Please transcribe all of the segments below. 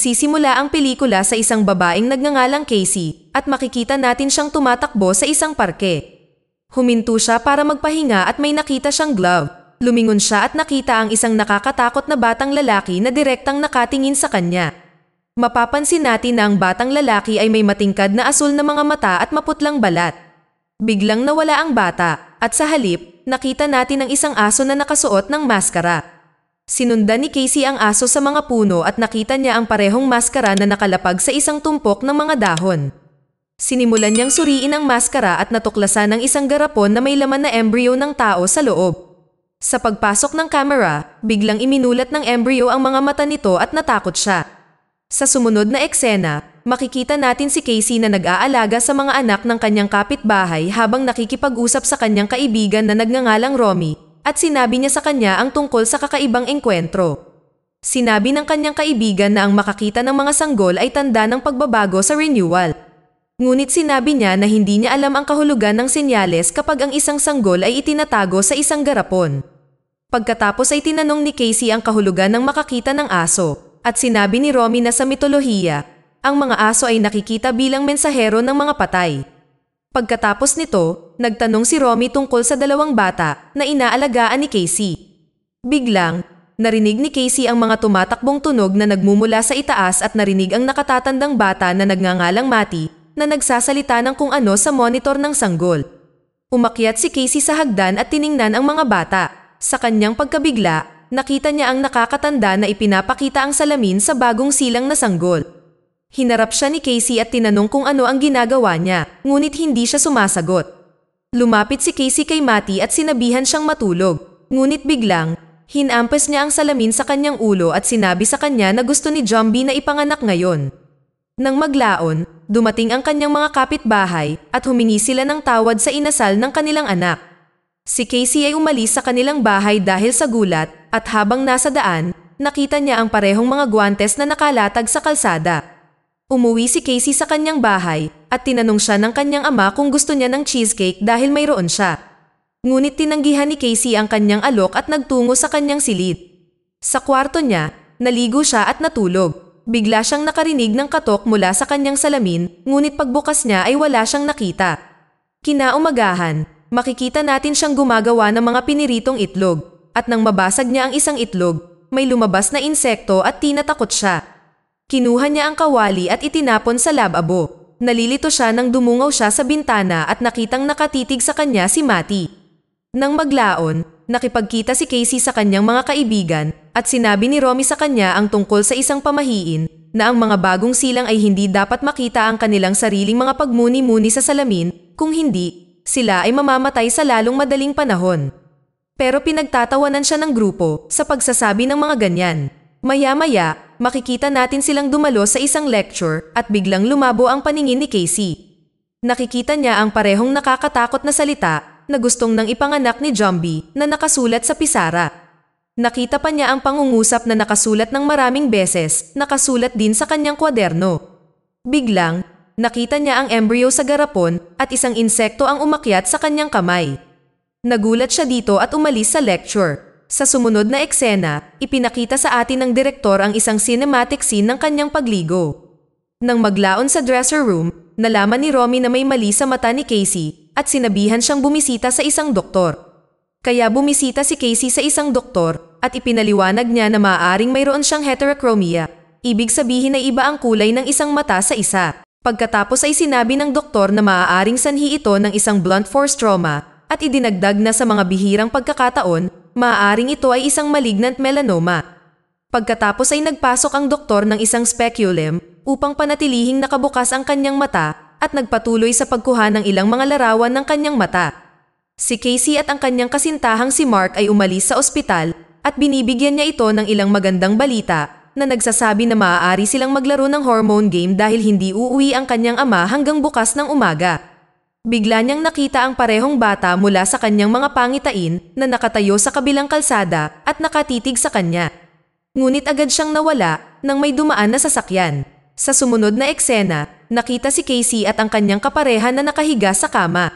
Magsisimula ang pelikula sa isang babaeng nagngangalang Casey at makikita natin siyang tumatakbo sa isang parke. Huminto siya para magpahinga at may nakita siyang glove. Lumingon siya at nakita ang isang nakakatakot na batang lalaki na direktang nakatingin sa kanya. Mapapansin natin na ang batang lalaki ay may matingkad na asul na mga mata at maputlang balat. Biglang nawala ang bata at sa halip, nakita natin ang isang aso na nakasuot ng maskara. Sinundan ni Casey ang aso sa mga puno at nakita niya ang parehong maskara na nakalapag sa isang tumpok ng mga dahon. Sinimulan niyang suriin ang maskara at natuklasan ng isang garapon na may laman na embryo ng tao sa loob. Sa pagpasok ng kamera, biglang iminulat ng embryo ang mga mata nito at natakot siya. Sa sumunod na eksena, makikita natin si Casey na nag-aalaga sa mga anak ng kanyang kapitbahay habang nakikipag-usap sa kanyang kaibigan na nagngangalang Romy. At sinabi niya sa kanya ang tungkol sa kakaibang engkwentro. Sinabi ng kanyang kaibigan na ang makakita ng mga sanggol ay tanda ng pagbabago sa renewal. Ngunit sinabi niya na hindi niya alam ang kahulugan ng senyales kapag ang isang sanggol ay itinatago sa isang garapon. Pagkatapos ay tinanong ni Casey ang kahulugan ng makakita ng aso, at sinabi ni Romy na sa mitolohiya, ang mga aso ay nakikita bilang mensahero ng mga patay. Pagkatapos nito, nagtanong si Romy tungkol sa dalawang bata na inaalagaan ni Casey. Biglang, narinig ni Casey ang mga tumatakbong tunog na nagmumula sa itaas at narinig ang nakatatandang bata na nagngangalang Matty na nagsasalita ng kung ano sa monitor ng sanggol. Umakyat si Casey sa hagdan at tiningnan ang mga bata. Sa kanyang pagkabigla, nakita niya ang nakakatanda na ipinapakita ang salamin sa bagong silang na sanggol. Hinarap siya ni Casey at tinanong kung ano ang ginagawa niya, ngunit hindi siya sumasagot. Lumapit si Casey kay Matty at sinabihan siyang matulog, ngunit biglang, hinampas niya ang salamin sa kanyang ulo at sinabi sa kanya na gusto ni Zombie na ipanganak ngayon. Nang maglaon, dumating ang kanyang mga kapitbahay at humingi sila ng tawad sa inasal ng kanilang anak. Si Casey ay umalis sa kanilang bahay dahil sa gulat at habang nasa daan, nakita niya ang parehong mga guwantes na nakalatag sa kalsada. Umuwi si Casey sa kanyang bahay at tinanong siya ng kanyang ama kung gusto niya ng cheesecake dahil mayroon siya. Ngunit tinanggihan ni Casey ang kanyang alok at nagtungo sa kanyang silid. Sa kwarto niya, naligo siya at natulog. Bigla siyang nakarinig ng katok mula sa kanyang salamin, ngunit pagbukas niya ay wala siyang nakita. Kinaumagahan, makikita natin siyang gumagawa ng mga piniritong itlog, at nang mabasag niya ang isang itlog, may lumabas na insekto at tinatakot siya. Kinuha niya ang kawali at itinapon sa lababo. Nalilito siya nang dumungaw siya sa bintana at nakitang nakatitig sa kanya si Matty. Nang maglaon, nakipagkita si Casey sa kanyang mga kaibigan at sinabi ni Romy sa kanya ang tungkol sa isang pamahiin na ang mga bagong silang ay hindi dapat makita ang kanilang sariling mga pagmuni-muni sa salamin, kung hindi, sila ay mamamatay sa lalong madaling panahon. Pero pinagtatawanan siya ng grupo sa pagsasabi ng mga ganyan. Maya-maya, makikita natin silang dumalo sa isang lecture at biglang lumabo ang paningin ni Casey. Nakikita niya ang parehong nakakatakot na salita na gustong nang ipanganak ni Zombie na nakasulat sa pisara. Nakita pa niya ang pangungusap na nakasulat ng maraming beses, nakasulat din sa kanyang kwaderno. Biglang, nakita niya ang embryo sa garapon at isang insekto ang umakyat sa kanyang kamay. Nagulat siya dito at umalis sa lecture. Sa sumunod na eksena, ipinakita sa atin ng direktor ang isang cinematic scene ng kanyang pagligo. Nang maglaon sa dresser room, nalaman ni Romy na may mali sa mata ni Casey at sinabihan siyang bumisita sa isang doktor. Kaya bumisita si Casey sa isang doktor at ipinaliwanag niya na maaaring mayroon siyang heterochromia, ibig sabihin na iba ang kulay ng isang mata sa isa. Pagkatapos ay sinabi ng doktor na maaaring sanhi ito ng isang blunt force trauma at idinagdag na sa mga bihirang pagkakataon, maaaring ito ay isang malignant melanoma. Pagkatapos ay nagpasok ang doktor ng isang speculum upang panatilihing nakabukas ang kanyang mata at nagpatuloy sa pagkuha ng ilang mga larawan ng kanyang mata. Si Casey at ang kanyang kasintahang si Mark ay umalis sa ospital at binibigyan niya ito ng ilang magandang balita na nagsasabi na maaari silang maglaro ng hormone game dahil hindi uuwi ang kanyang ama hanggang bukas ng umaga. Bigla niyang nakita ang parehong bata mula sa kanyang mga pangitain na nakatayo sa kabilang kalsada at nakatitig sa kanya. Ngunit agad siyang nawala nang may dumaan na sasakyan. Sa sumunod na eksena, nakita si Casey at ang kanyang kapareha na nakahiga sa kama.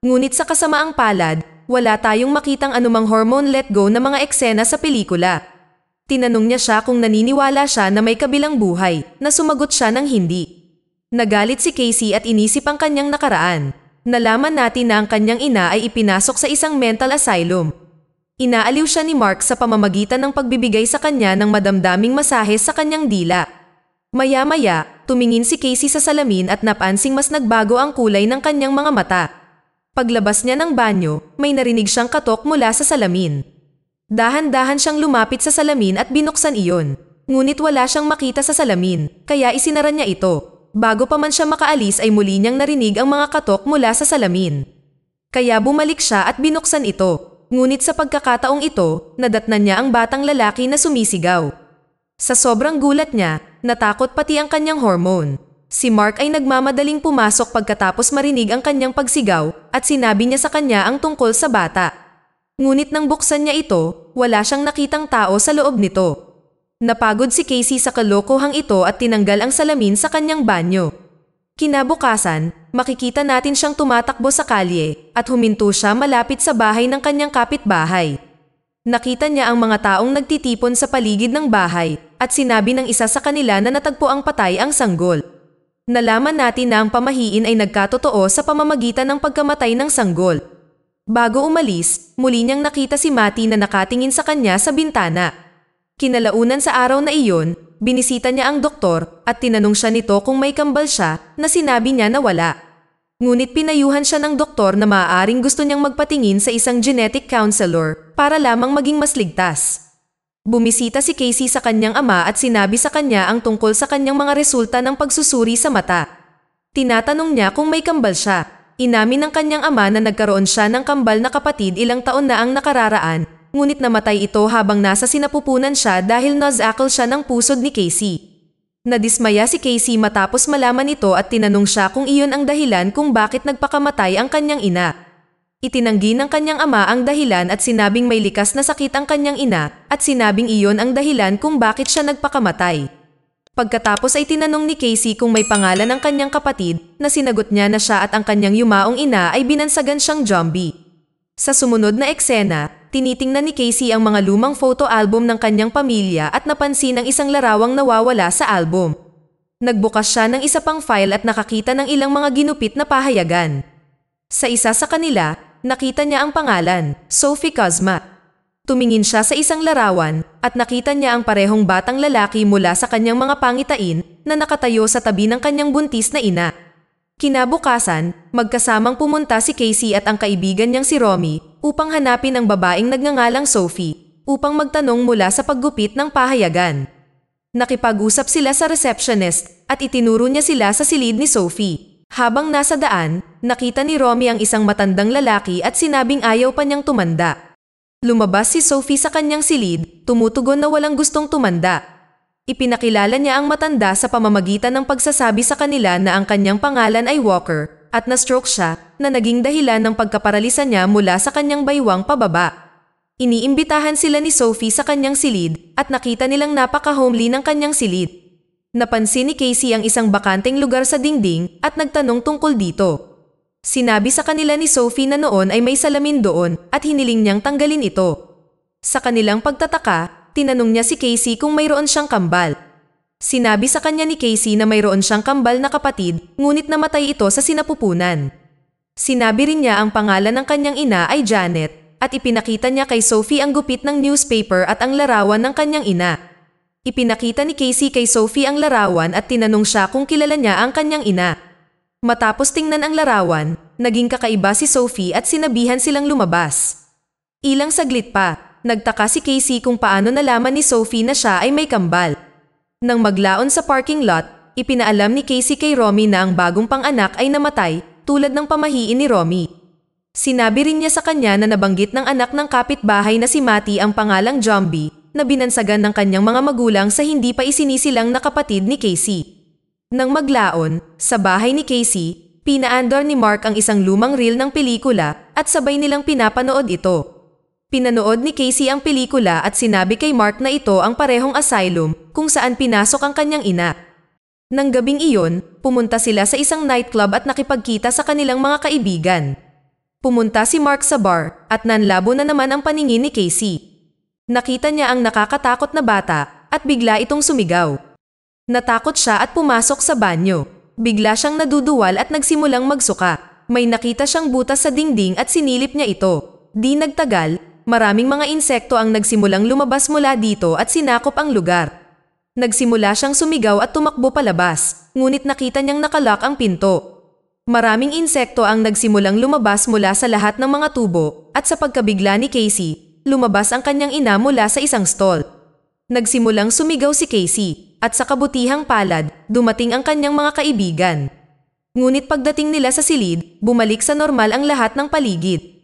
Ngunit sa kasamaang palad, wala tayong makitang anumang hormone let go na mga eksena sa pelikula. Tinanong niya siya kung naniniwala siya na may kabilang buhay, na sumagot siya ng hindi. Nagalit si Casey at inisip ang kanyang nakaraan. Nalaman natin na ang kanyang ina ay ipinasok sa isang mental asylum. Inaaliw siya ni Mark sa pamamagitan ng pagbibigay sa kanya ng madamdaming masahe sa kanyang dila. Maya-maya, tumingin si Casey sa salamin at napansing mas nagbago ang kulay ng kanyang mga mata. Paglabas niya ng banyo, may narinig siyang katok mula sa salamin. Dahan-dahan siyang lumapit sa salamin at binuksan iyon. Ngunit wala siyang makita sa salamin, kaya isinara niya ito. Bago pa man siya makaalis ay muli niyang narinig ang mga katok mula sa salamin. Kaya bumalik siya at binuksan ito. Ngunit sa pagkakataong ito, nadatnan niya ang batang lalaki na sumisigaw. Sa sobrang gulat niya, natakot pati ang kanyang hormone. Si Mark ay nagmamadaling pumasok pagkatapos marinig ang kanyang pagsigaw at sinabi niya sa kanya ang tungkol sa bata. Ngunit nang buksan niya ito, wala siyang nakitang tao sa loob nito. Napagod si Casey sa kalokohang ito at tinanggal ang salamin sa kanyang banyo. Kinabukasan, makikita natin siyang tumatakbo sa kalye at huminto siya malapit sa bahay ng kanyang kapitbahay. Nakita niya ang mga taong nagtitipon sa paligid ng bahay at sinabi ng isa sa kanila na natagpo ang patay ang sanggol. Nalaman natin na ang pamahiin ay nagkatotoo sa pamamagitan ng pagkamatay ng sanggol. Bago umalis, muli niyang nakita si Matty na nakatingin sa kanya sa bintana. Kinalaunan sa araw na iyon, binisita niya ang doktor at tinanong siya nito kung may kambal siya na sinabi niya na wala. Ngunit pinayuhan siya ng doktor na maaaring gusto niyang magpatingin sa isang genetic counselor para lamang maging mas ligtas. Bumisita si Casey sa kanyang ama at sinabi sa kanya ang tungkol sa kanyang mga resulta ng pagsusuri sa mata. Tinatanong niya kung may kambal siya. Inamin ng kanyang ama na nagkaroon siya ng kambal na kapatid ilang taon na ang nakararaan. Ngunit namatay ito habang nasa sinapupunan siya dahil nasakal siya ng pusod ni Casey. Nadismaya si Casey matapos malaman ito at tinanong siya kung iyon ang dahilan kung bakit nagpakamatay ang kanyang ina. Itinanggi ng kanyang ama ang dahilan at sinabing may likas na sakit ang kanyang ina at sinabing iyon ang dahilan kung bakit siya nagpakamatay. Pagkatapos ay tinanong ni Casey kung may pangalan ng kanyang kapatid na sinagot niya na siya at ang kanyang yumaong ina ay binansagan siyang zombie. Sa sumunod na eksena, tinitingnan ni Casey ang mga lumang photo album ng kanyang pamilya at napansin ang isang larawang nawawala sa album. Nagbukas siya ng isa pang file at nakakita ng ilang mga ginupit na pahayagan. Sa isa sa kanila, nakita niya ang pangalan, Sophie Cosma. Tumingin siya sa isang larawan at nakita niya ang parehong batang lalaki mula sa kanyang mga pangitain na nakatayo sa tabi ng kanyang buntis na ina. Kinabukasan, magkasamang pumunta si Casey at ang kaibigan niyang si Romy upang hanapin ang babaeng nagngangalang Sophie upang magtanong mula sa paggupit ng pahayagan. Nakipag-usap sila sa receptionist at itinuro niya sila sa silid ni Sophie. Habang nasa daan, nakita ni Romy ang isang matandang lalaki at sinabing ayaw pa niyang tumanda. Lumabas si Sophie sa kanyang silid, tumutugon na walang gustong tumanda. Ipinakilala niya ang matanda sa pamamagitan ng pagsasabi sa kanila na ang kanyang pangalan ay Walker at na-stroke siya na naging dahilan ng pagkaparalisa niya mula sa kanyang baywang pababa. Iniimbitahan sila ni Sophie sa kanyang silid at nakita nilang napaka-homely ng kanyang silid. Napansin ni Casey ang isang bakanteng lugar sa dingding at nagtanong tungkol dito. Sinabi sa kanila ni Sophie na noon ay may salamin doon at hiniling niyang tanggalin ito. Sa kanilang pagtataka, tinanong niya si Casey kung mayroon siyang kambal. Sinabi sa kanya ni Casey na mayroon siyang kambal na kapatid, ngunit namatay ito sa sinapupunan. Sinabi rin niya ang pangalan ng kanyang ina ay Janet, at ipinakita niya kay Sophie ang gupit ng newspaper at ang larawan ng kanyang ina. Ipinakita ni Casey kay Sophie ang larawan at tinanong siya kung kilala niya ang kanyang ina. Matapos tingnan ang larawan, naging kakaiba si Sophie at sinabihan silang lumabas. Ilang saglit pa, nagtaka si Casey kung paano nalaman ni Sophie na siya ay may kambal. Nang maglaon sa parking lot, ipinaalam ni Casey kay Romy na ang bagong pang-anak ay namatay tulad ng pamahiin ni Romy. Sinabi rin niya sa kanya na nabanggit ng anak ng kapitbahay na si Matty ang pangalang Zombie na binansagan ng kanyang mga magulang sa hindi pa isinisilang na kapatid ni Casey. Nang maglaon, sa bahay ni Casey, pinaandar ni Mark ang isang lumang reel ng pelikula at sabay nilang pinapanood ito. Pinanood ni Casey ang pelikula at sinabi kay Mark na ito ang parehong asylum kung saan pinasok ang kanyang ina. Nang gabing iyon, pumunta sila sa isang nightclub at nakipagkita sa kanilang mga kaibigan. Pumunta si Mark sa bar at nanlabo na naman ang paningin ni Casey. Nakita niya ang nakakatakot na bata at bigla itong sumigaw. Natakot siya at pumasok sa banyo. Bigla siyang naduduwal at nagsimulang magsuka. May nakita siyang butas sa dingding at sinilip niya ito. Di nagtagal, maraming mga insekto ang nagsimulang lumabas mula dito at sinakop ang lugar. Nagsimula siyang sumigaw at tumakbo palabas, ngunit nakita niyang nakalock ang pinto. Maraming insekto ang nagsimulang lumabas mula sa lahat ng mga tubo at sa pagkabigla ni Casey, lumabas ang kanyang ina mula sa isang stall. Nagsimulang sumigaw si Casey at sa kabutihang palad, dumating ang kanyang mga kaibigan. Ngunit pagdating nila sa silid, bumalik sa normal ang lahat ng paligid.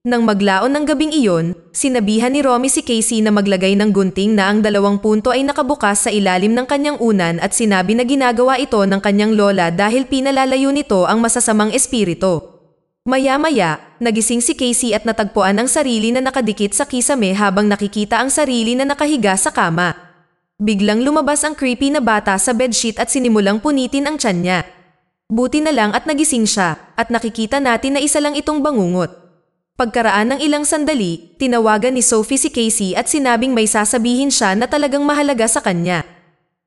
Nang maglaon ng gabing iyon, sinabihan ni Romy si Casey na maglagay ng gunting na ang 2 punto ay nakabukas sa ilalim ng kanyang unan at sinabi na ginagawa ito ng kanyang lola dahil pinalalayo nito ang masasamang espiritu. Maya-maya, nagising si Casey at natagpuan ang sarili na nakadikit sa kisame habang nakikita ang sarili na nakahiga sa kama. Biglang lumabas ang creepy na bata sa bedsheet at sinimulang punitin ang tiyan niya. Buti na lang at nagising siya at nakikita natin na isa lang itong bangungot. Pagkaraan ng ilang sandali, tinawagan ni Sophie si Casey at sinabing may sasabihin siya na talagang mahalaga sa kanya.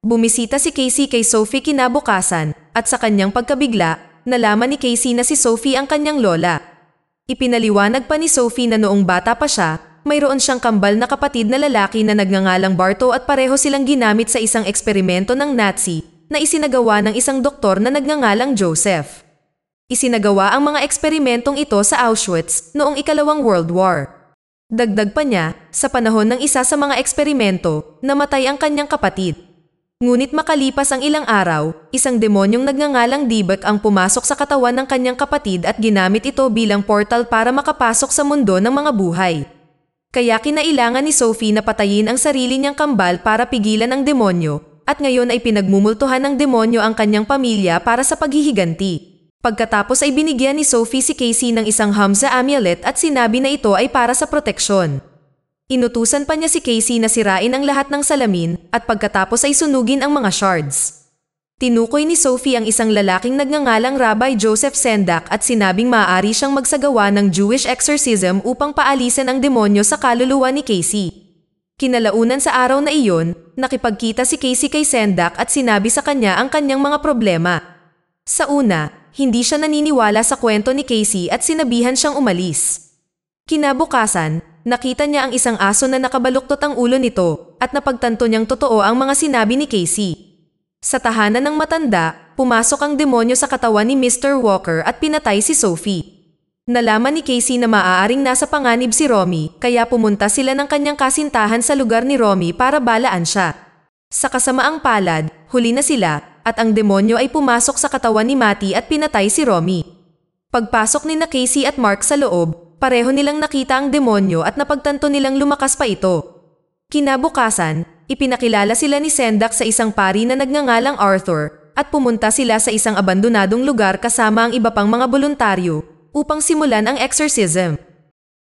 Bumisita si Casey kay Sophie kinabukasan at sa kanyang pagkabigla, nalaman ni Casey na si Sophie ang kanyang lola. Ipinaliwanag pa ni Sophie na noong bata pa siya, mayroon siyang kambal na kapatid na lalaki na nagngangalang Barto at pareho silang ginamit sa isang eksperimento ng Nazi na isinagawa ng isang doktor na nagngangalang Joseph. Isinagawa ang mga eksperimentong ito sa Auschwitz noong Ikalawang World War. Dagdag pa niya, sa panahon ng isa sa mga eksperimento, namatay ang kanyang kapatid. Ngunit makalipas ang ilang araw, isang demonyong nagngangalang Dibek ang pumasok sa katawan ng kanyang kapatid at ginamit ito bilang portal para makapasok sa mundo ng mga buhay. Kaya kinailangan ni Sophie na patayin ang sarili niyang kambal para pigilan ang demonyo, at ngayon ay pinagmumultuhan ng demonyo ang kanyang pamilya para sa paghihiganti. Pagkatapos ay binigyan ni Sophie si Casey ng isang Hamza amulet at sinabi na ito ay para sa proteksyon. Inutusan pa niya si Casey na sirain ang lahat ng salamin at pagkatapos ay sunugin ang mga shards. Tinukoy ni Sophie ang isang lalaking nagngangalang Rabbi Joseph Sendak at sinabing maaari siyang magsagawa ng Jewish exorcism upang paalisin ang demonyo sa kaluluwa ni Casey. Kinalaunan sa araw na iyon, nakipagkita si Casey kay Sendak at sinabi sa kanya ang kanyang mga problema. Sa una, hindi siya naniniwala sa kwento ni Casey at sinabihan siyang umalis. Kinabukasan, nakita niya ang isang aso na nakabaluktot ang ulo nito at napagtanto niyang totoo ang mga sinabi ni Casey. Sa tahanan ng matanda, pumasok ang demonyo sa katawan ni Mr. Walker at pinatay si Sophie. Nalaman ni Casey na maaaring nasa panganib si Romy, kaya pumunta sila ng kanyang kasintahan sa lugar ni Romy para balaan siya. Sa kasamaang palad, huli na sila, at ang demonyo ay pumasok sa katawan ni Matty at pinatay si Romy. Pagpasok ni na Casey at Mark sa loob, pareho nilang nakita ang demonyo at napagtanto nilang lumakas pa ito. Kinabukasan, ipinakilala sila ni Sendak sa isang pari na nagngangalang Arthur, at pumunta sila sa isang abandonadong lugar kasama ang iba pang mga voluntaryo, upang simulan ang exorcism.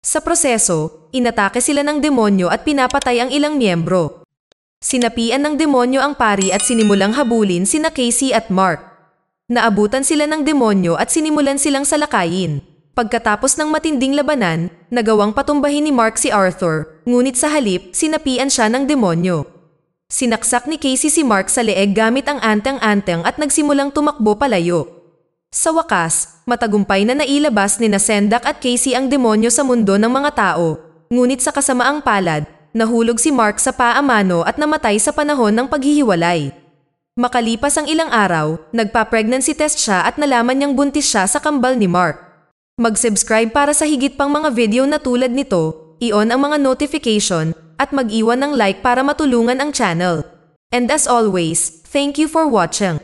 Sa proseso, inatake sila ng demonyo at pinapatay ang ilang miyembro. Sinapian ng demonyo ang pari at sinimulang habulin sina Casey at Mark. Naabutan sila ng demonyo at sinimulan silang salakayin. Pagkatapos ng matinding labanan, nagawang patumbahin ni Mark si Arthur, ngunit sa halip, sinapian siya ng demonyo. Sinaksak ni Casey si Mark sa leeg gamit ang anteng-anteng at nagsimulang tumakbo palayo. Sa wakas, matagumpay na nailabas ni na Sendak at Casey ang demonyo sa mundo ng mga tao, ngunit sa kasamaang palad, nahulog si Mark sa paamano at namatay sa panahon ng paghihiwalay. Makalipas ang ilang araw, nagpa-pregnancy test siya at nalaman niyang buntis siya sa kambal ni Mark. Mag-subscribe para sa higit pang mga video na tulad nito, i-on ang mga notification, at mag-iwan ng like para matulungan ang channel. And as always, thank you for watching.